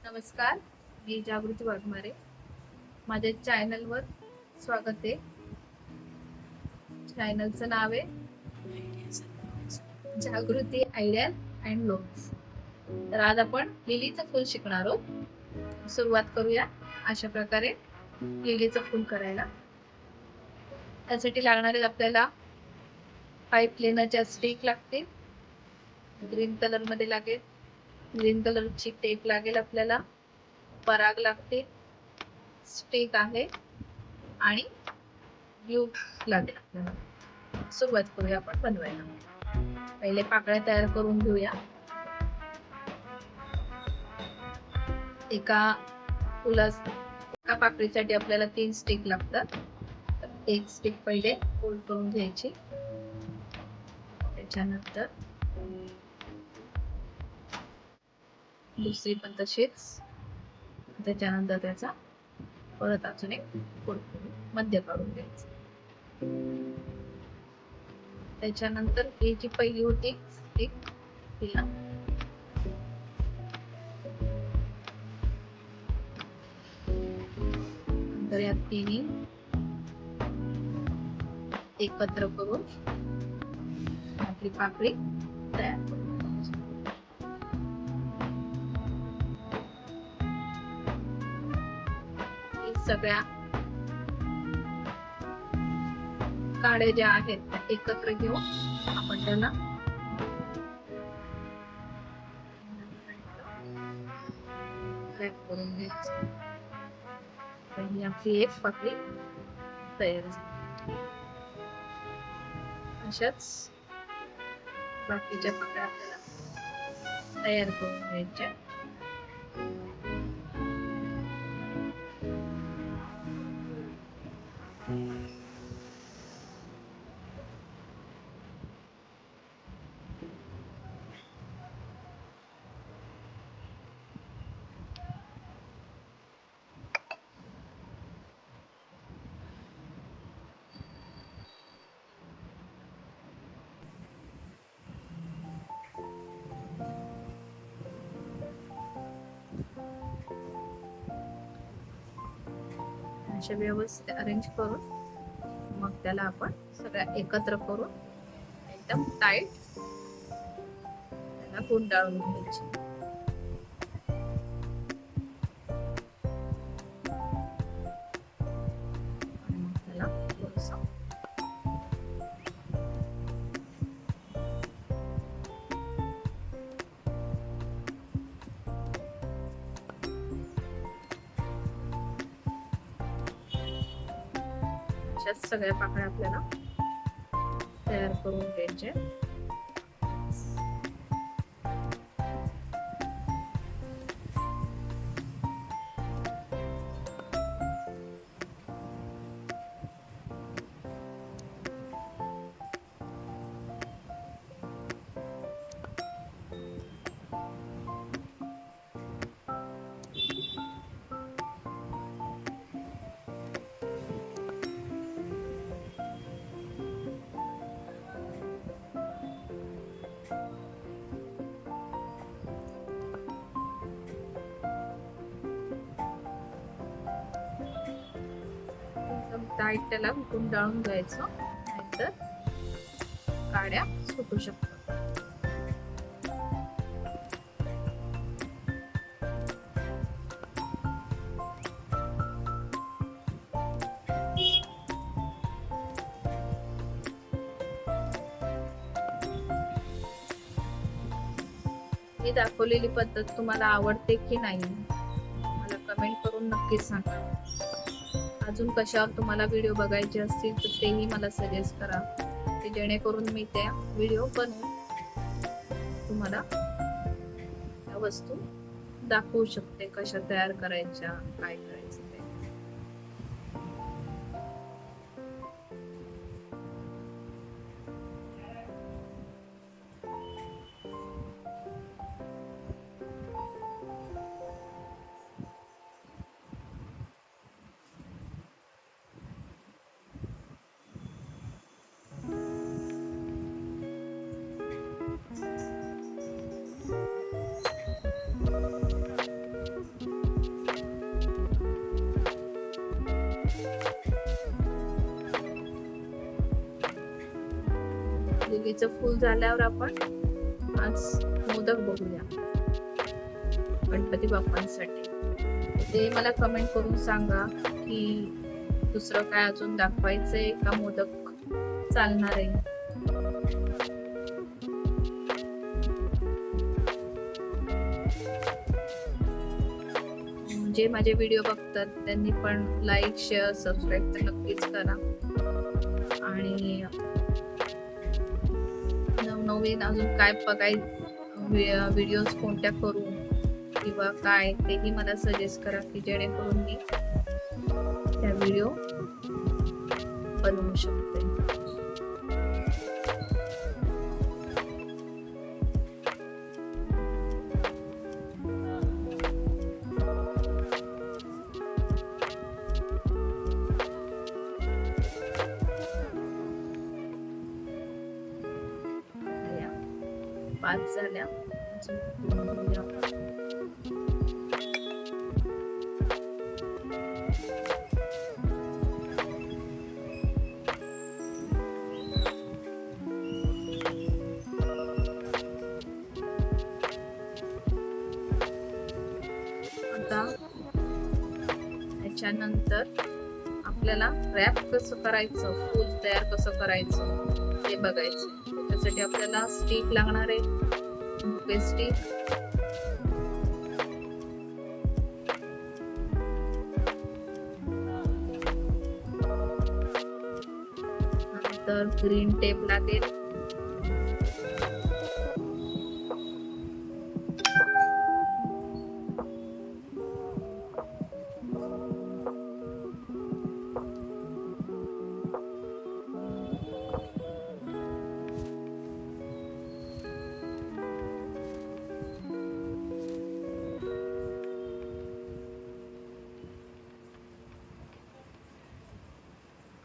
नमस्कार, मी जागृती वाघमारे. माझ्या चॅनलवर स्वागत आहे. चॅनलचं नाव आहे जागृती आयडिया अँड लोन्स. तर आज आपण लिलीचं फुल शिकणार आहोत. सुरुवात करूया अशा प्रकारे लिलीचं फुल करायला. त्यासाठी लागणारे आपल्याला पाईप क्लिनरच्या स्टिक लागतील. ग्रीन कलर मध्ये लागेल. ग्रीन कलरची टेप लागेल आपल्याला. पराग लागते, स्टिक आहे आणि ग्लू लागेल आपल्याला. सुरुवात करूया आपण बनवायला. पहिले पाकळ्या तयार करून घेऊया. एका पाकळीसाठी आपल्याला 3 स्टिक लागतात. तर एक स्टिक पहिले फोल्ड करून घ्यायची. त्याच्यानंतर दुसरी पण तशीच. त्याच्यानंतर त्याचा परत अजून एक फोल्ड करून मध्य काढून घ्यायचं. त्याच्यानंतर ही जी पहिली होती स्टिक तिला नंतर या तिन्ही एकत्र करून आपली पाकळी तयार करून सगळ्या काड्या ज्या आहेत त्या एकत्र घेऊन आपण त्याला रॅप करून घ्यायचं. ही आपली एक पाकळी तयार झाली. अशाच बाकीच्या पाकळ्या आपल्याला तयार करून घ्यायच्या. अशा व्यवस्थित अरेंज करून मग त्याला आपण सगळ्या एकत्र करून एकदम टाईट त्याला गुंडाळून घ्यायची. त्याला थोडंसं अशाच सगळ्या पाकळ्या आपल्याला तयार करून घ्यायच्या. टाईट त्याला गुंडाळून घ्यायचं, नाहीतर काड्या सुटू शकतात. मी दाखवलेली पद्धत तुम्हाला आवडते की नाही मला कमेंट करून नक्की सांगा. अजून कशावर तुम्हाला व्हिडिओ बघायचे असतील तर तेही मला सजेस्ट करा, की जेणेकरून मी त्या व्हिडिओ बनवून तुम्हाला त्या वस्तू दाखवू शकते, कशा तयार करायच्या, काय करायचं ते. लिलीचं फूल झाल्यावर आपण आज मोदक बघूया गणपती बाप्पांसाठी. ते मला कमेंट करून सांगा की दुसरं काय अजून दाखवायचंय का मोदक चालणार आहे. जे माझे व्हिडिओ बघतात त्यांनी पण लाईक शेअर सबस्क्राईब तर नक्कीच करा. आणि नवनवीन अजून काय बघायचं व्हिडिओज कोणत्या करू किंवा काय तेही मला सजेस्ट करा की जेणेकरून मी त्या व्हिडिओ बनवू शकते. पाच झाल्या. आता त्याच्यानंतर आपल्याला रॅप कसं करायचं, फूल तयार कसं करायचं ते बघायचं. त्यासाठी आपल्याला स्टिक लागणार आहे, बुके स्टिक, नंतर ग्रीन टेप लागेल,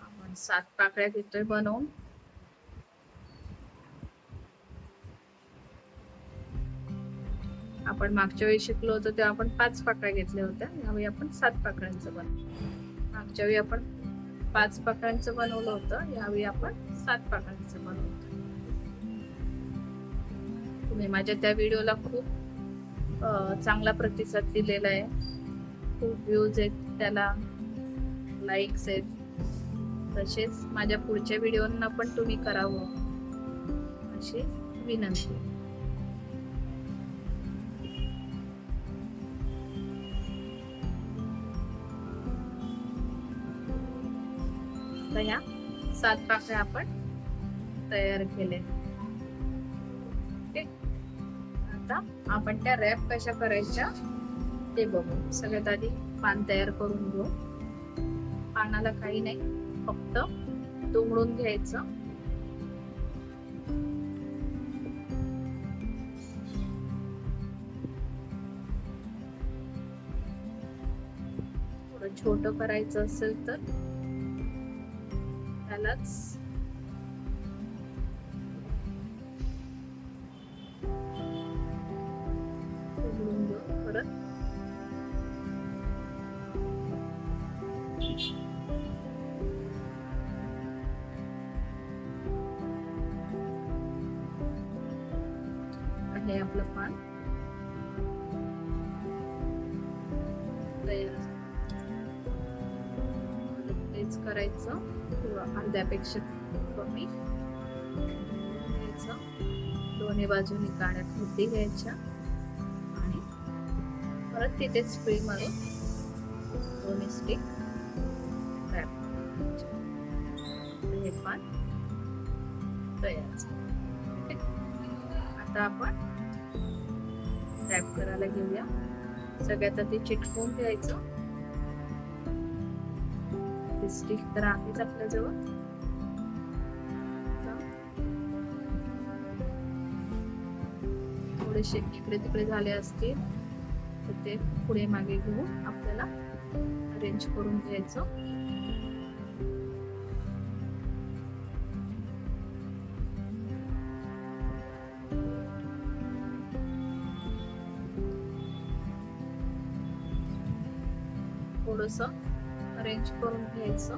आपण 7 पाकळ्या घेतोय बनवून. आपण मागच्या वेळी शिकलो होतो तेव्हा आपण 5 पाकळ्या घेतल्या होत्या. यावेळी आपण 7 पाकळ्यांचं बनवू. मागच्या वेळी आपण 5 पाकळ्यांचं बनवलं होतं, यावेळी आपण 7 पाकळ्यांचं बनवतो. तुम्ही माझ्या त्या व्हिडिओला खूप चांगला प्रतिसाद दिलेला आहे. खूप व्ह्यूज आहेत त्याला, लाईक्स आहेत. तसेच माझ्या पुढच्या व्हिडिओंना पण तुम्ही करावं अशी विनंती. तर या 7 पाकळ्या आपण तयार केल्या. आता आपण त्या रॅप कशा करायच्या ते बघू. सगळ्यात आधी पान तयार करून घेऊ. पानाला काही नाही, फक्त दुमडून घ्यायचं. थोडं छोटं करायचं असेल तर त्यालाच दुमडून घेऊ परत. हे आपलं पान तयार. तेच करायचं किंवा अर्ध्यापेक्षा कमी घ्यायचं. दोन्ही बाजूनी काड्या खाली घ्यायच्या आणि परत तिथेच स्प्रे मारून दोन्ही स्टिक रॅप. हे पान तयार. आता आपण रॅप करायला घेऊया. सगळ्यात आधी चिटकवून घ्यायचं. स्टिक तर आहेच आपल्याजवळ. थोडेसे इकडे तिकडे झाले असतील तर ते पुढे मागे घेऊन आपल्याला अरेंज करून घ्यायचं. थोडस अरेंज करून घ्यायचं.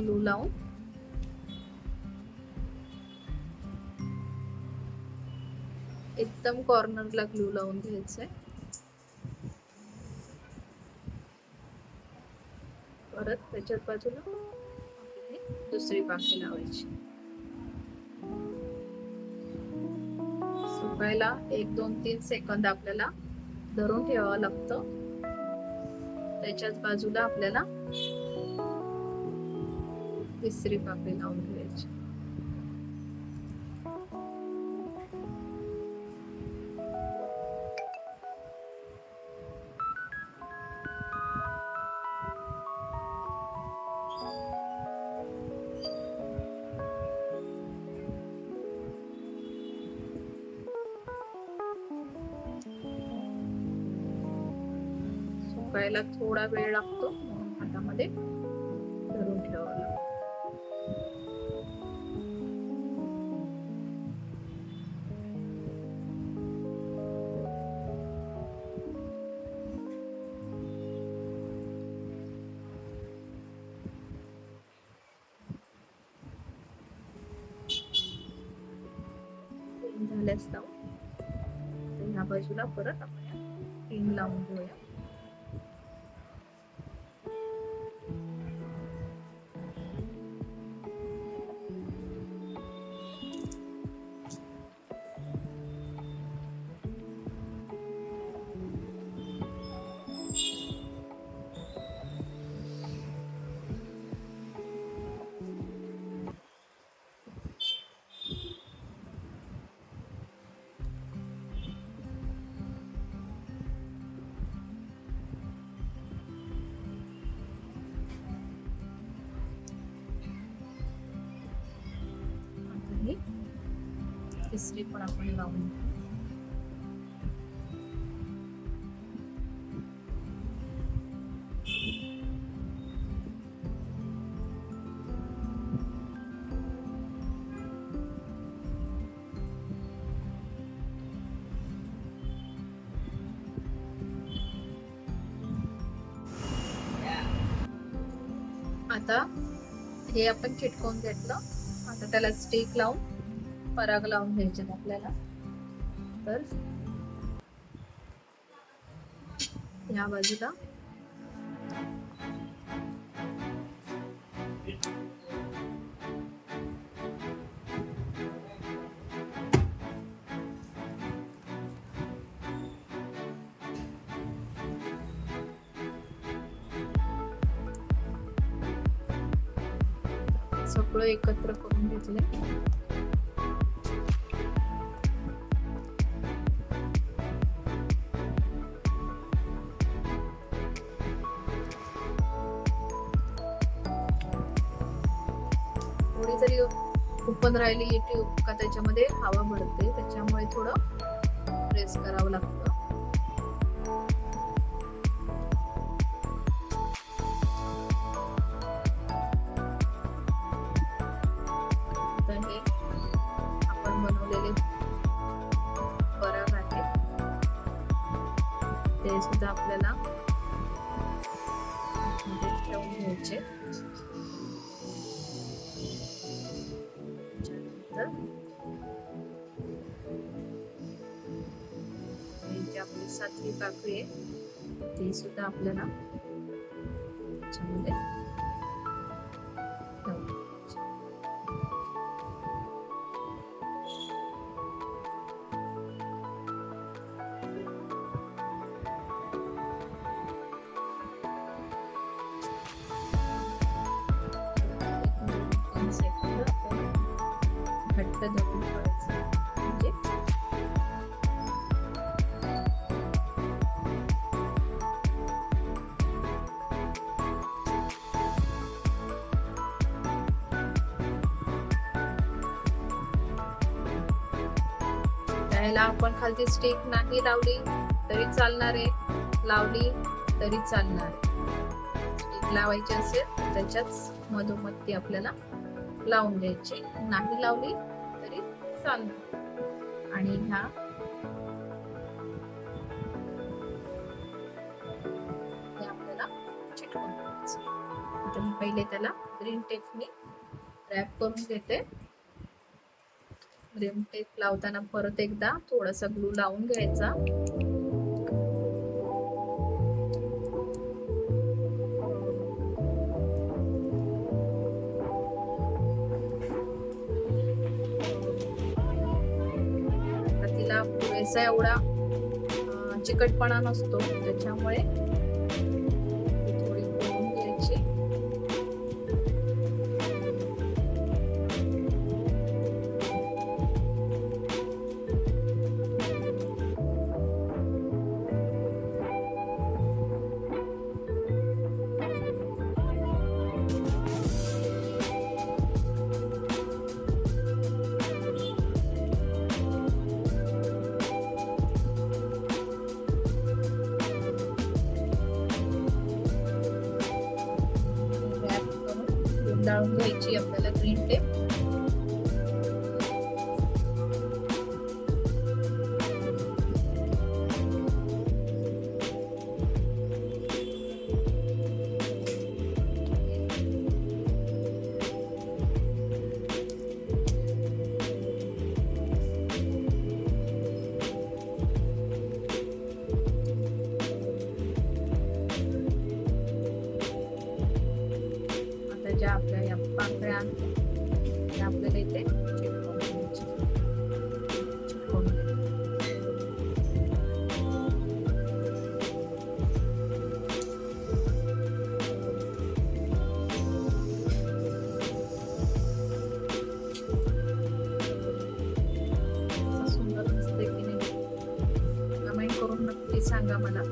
ग्लू लावून एकदम कॉर्नरला ग्लू लावून घ्यायचंय. परत त्याच्यात बाजूला दुसरी पाकळी लावायची. सुकायला 1 2 3 सेकंद आपल्याला धरून ठेवावं लागतं. त्याच्याच बाजूला आपल्याला तिसरी पाकळी लावून घ्यायची. सुकायला थोडा वेळ लागतो, हातामध्ये धरून ठेवावं लागतं. झाल्यास लावून ह्या बाजूला परत आपण 3 लावून घेऊया. तिसरी पण आपण लावून आता हे आपण चिटकवून घेतलं. आता त्याला स्टिक लावून पराग लावून घ्यायचे आपल्याला. तर या बाजूला सगळं एकत्र करून घेतलंय. थोडी जरी ओपन राहिली ट्यूब का त्याच्यामध्ये हवा भरते, त्याच्यामुळे थोडं प्रेस करावं लागतं. हे आपण बनवलेले पराग आहे, ते सुद्धा आपल्याला ठेवून घ्यायचे. जी आपली 7वी पाकळी आहे ती सुद्धा आपल्याला त्याच्यामध्ये घट्ट धरून ठेवायचं. म्हणजे त्याला आपण खालची स्टिक नाही लावली तरी चालणार आहे, लावली तरी चालणार आहे. स्टिक लावायची असेल त्याच्याच मधोमध ती आपल्याला लावून द्यायची, नाही लावली तरी चालणार. आणि ह्या आपल्याला चिटकून द्यायचं. तर मी पहिले त्याला ग्रीन टेपने रॅप करून घेते. ग्रीन टेप लावताना परत एकदा थोडासा ग्लू लावून घ्यायचा. तिला पुरेसा एवढा चिकटपणा नसतो, त्याच्यामुळे थोडी करून घ्यायची. गुंडाळून घ्यायची आपल्याला ग्रीन टेप. ज्या आपल्या या पाकळ्या त्या आपल्याला इथे चिटकवून घ्यायच्या. सुंदर दिसते की नाही, कमेंट करून नक्की सांगा मला.